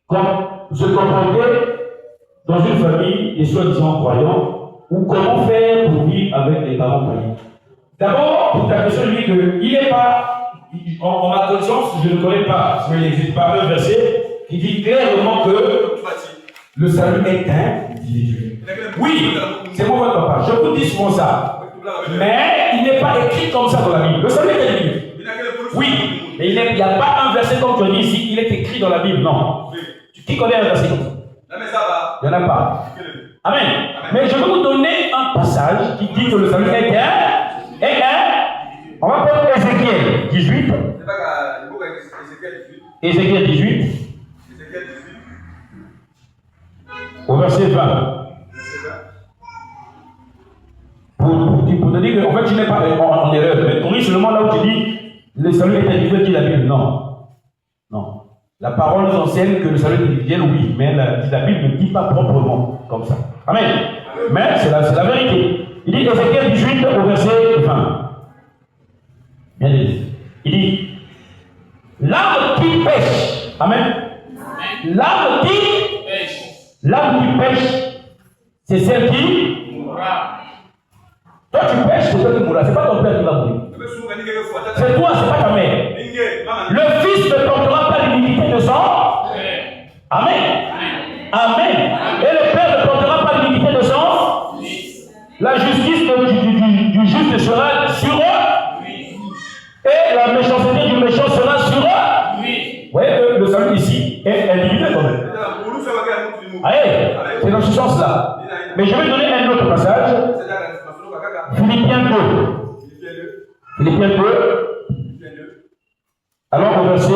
se comporter dans une famille des soi-disant croyants ou comment faire pour vivre avec les parents païens. D'abord, pour ta question, je dis qu'il n'est pas, en ma conscience, je ne connais pas, mais il n'existe pas un verset qui dit clairement que le salut est individuel. Oui, c'est mon papa, je vous dis souvent ça. Mais il n'est pas écrit comme ça dans la Bible. Le salut est individuel. Oui, mais il n'y a pas un verset comme tu dis ici, il est écrit dans la Bible, non. Qui connaît un verset comme ça? Il n'y en a pas. Amen. Mais je vais vous donner un passage qui dit que le salut est on va prendre Ézéchiel 18. Ézéchiel 18. Au verset 20. Pour te dire qu'en fait tu n'es pas en erreur, mais on est seulement là où tu dis le salut est individuel, dit la Bible. Non. Non. La parole nous enseigne que le salut est individuel, oui, mais la Bible ne dit pas proprement comme ça. Amen. Mais c'est la vérité. Il dit Ézéchiel 18 au verset 20. Bien dit. Il dit l'âme qui pêche. Amen. L'âme qui pêche, c'est celle qui mourra. Toi tu pêches, c'est toi qui mourras. C'est pas ton père qui va mourir. C'est toi, c'est pas ta mère. Le fils ne portera pas l'iniquité de son. Amen. Amen. Et le père ne portera pas l'iniquité de son. La justice du juste sera sur eux. Et la méchanceté du méchant sera sur eux. Vous voyez que le salut ici est individuel quand même. Allez, c'est dans ce sens-là. Mais je vais donner un autre passage. Philippiens 2. Philippiens 2. Alors au verset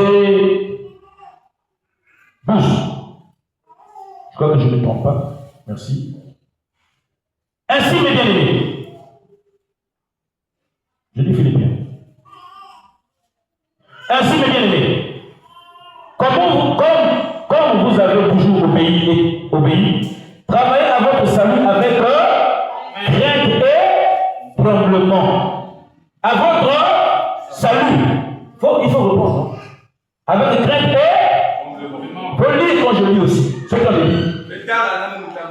12. Je crois que je ne me trompe pas. Merci. Ainsi, mes bien-aimés. Je dis Philippiens. Ainsi, mes bien-aimés, comme vous avez toujours obéi, travaillez à votre salut avec crainte et tremblement. À votre salut. Il faut répondre. Avec crainte et tremblement. Faut lire quand je lis aussi. C'est quand je lis.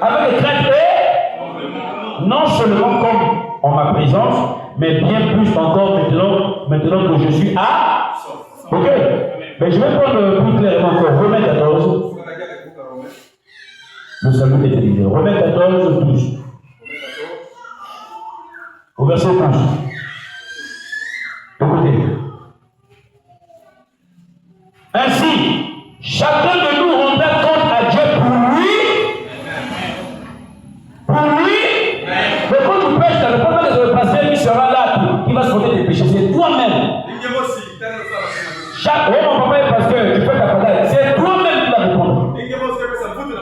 Avec crainte et tremblement. Non seulement comme en ma présence, mais bien plus encore maintenant que je suis à. Ok. Mais je vais prendre plus clairement encore. Romains 14. Le salut est individuel. Romains 14, 12. Au verset 12. Écoutez. Ainsi, chacun de nous rendra compte à Dieu pour lui. Pour lui. Mais quand tu pêches, ça ne peut pas que le pasteur qui sera là, qui va se compter tes péchés. C'est toi-même. Mon papa est pasteur, tu fais ta parole. C'est toi-même qui vas répondre.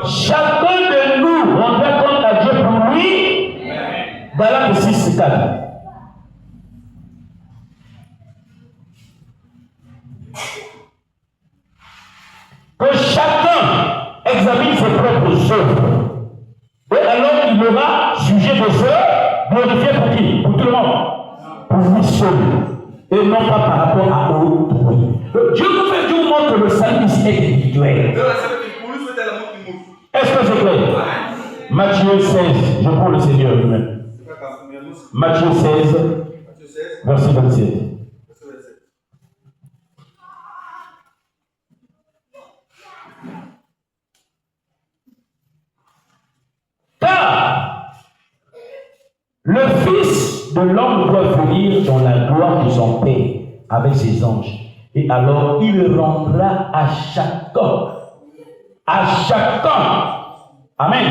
Chacun de nous rendra compte à Dieu pour lui. Voilà le 6, 4. Que chacun examine ses propres œuvres. Et alors il aura sujet de se glorifier pour qui? Pour tout le monde. Pour lui seul. Et non pas par rapport à autrui. Dieu nous montre que le salut ici est individuel. Est-ce que c'est clair? Matthieu 16, je prends le Seigneur lui-même. Matthieu 16, verset 27. Car le Fils de l'homme doit venir dans la gloire de son Père avec ses anges. Et alors il rendra à chacun. Amen.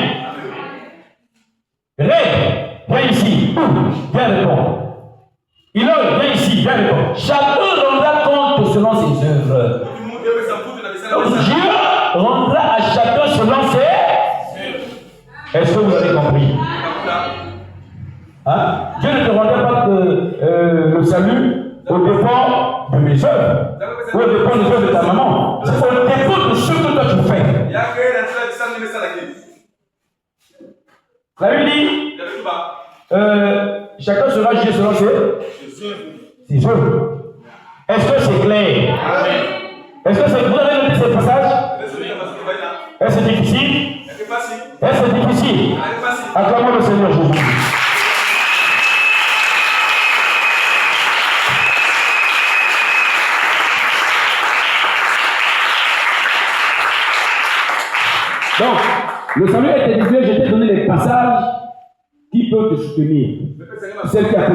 Rêve, viens ici. Viens répondre. Viens ici, viens répondre. Chacun rendra compte selon ses œuvres. Dieu rendra à chacun selon ses. Est-ce que vous avez compris? Hein? Dieu ne te rendra pas le salut au dépend de mes œuvres, ou au dépend des œuvres de ta maman. C'est au dépend de ce que toi tu fais. La Bible dit chacun sera jugé selon ses œuvres. Est-ce que c'est clair? Est-ce que vous avez noté ce passage? Est-ce difficile? Est-ce difficile? Acclamons le Seigneur Jésus. Donc, le salut est individuel. Je t'ai donné les passages qui peuvent te soutenir. Celle qui a